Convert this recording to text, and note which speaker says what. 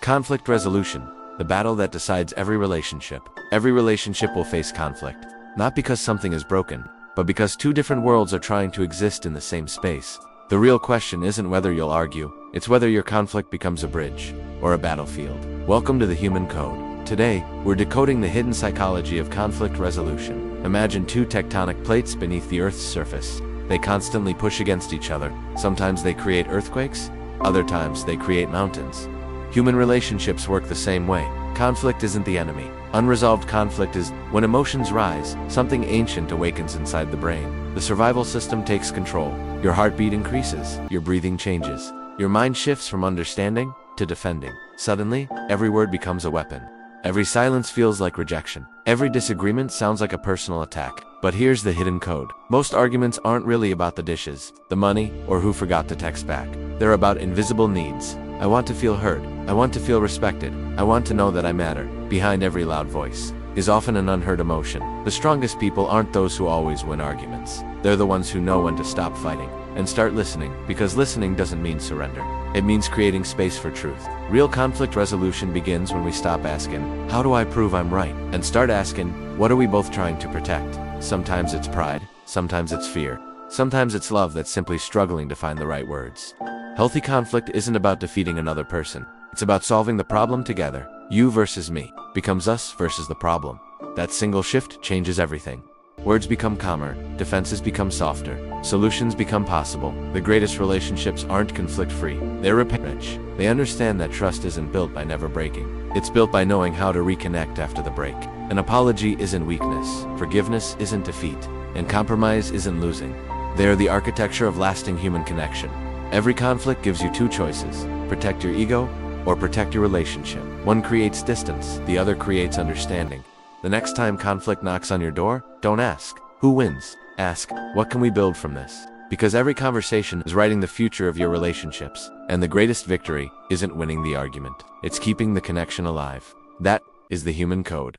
Speaker 1: Conflict resolution, the battle that decides every relationship. Every relationship will face conflict, not because something is broken, but because two different worlds are trying to exist in the same space. The real question isn't whether you'll argue, it's whether your conflict becomes a bridge or a battlefield. Welcome to the Human Code. Today, we're decoding the hidden psychology of conflict resolution. Imagine two tectonic plates beneath the Earth's surface. They constantly push against each other. Sometimes they create earthquakes, other times they create mountains. Human relationships work the same way. Conflict isn't the enemy. Unresolved conflict is when emotions rise, something ancient awakens inside the brain. The survival system takes control. Your heartbeat increases, your breathing changes. Your mind shifts from understanding to defending. Suddenly, every word becomes a weapon. Every silence feels like rejection. Every disagreement sounds like a personal attack. But here's the hidden code. Most arguments aren't really about the dishes, the money, or who forgot to text back. They're about invisible needs. I want to feel heard. I want to feel respected. I want to know that I matter. Behind every loud voice is often an unheard emotion. The strongest people aren't those who always win arguments. They're the ones who know when to stop fighting and start listening, because listening doesn't mean surrender. It means creating space for truth. Real conflict resolution begins when we stop asking, how do I prove I'm right? And start asking, what are we both trying to protect? Sometimes it's pride, sometimes it's fear, sometimes it's love that's simply struggling to find the right words. Healthy conflict isn't about defeating another person. It's about solving the problem together. You versus me becomes us versus the problem. That single shift changes everything. Words become calmer, defenses become softer, solutions become possible. The greatest relationships aren't conflict-free. They're repair-rich. They understand that trust isn't built by never breaking. It's built by knowing how to reconnect after the break. An apology isn't weakness, forgiveness isn't defeat, and compromise isn't losing. They are the architecture of lasting human connection. Every conflict gives you two choices: protect your ego or protect your relationship. One creates distance, the other creates understanding. The next time conflict knocks on your door, don't ask, who wins? Ask, what can we build from this? Because every conversation is writing the future of your relationships, and the greatest victory isn't winning the argument. It's keeping the connection alive. That is the human code.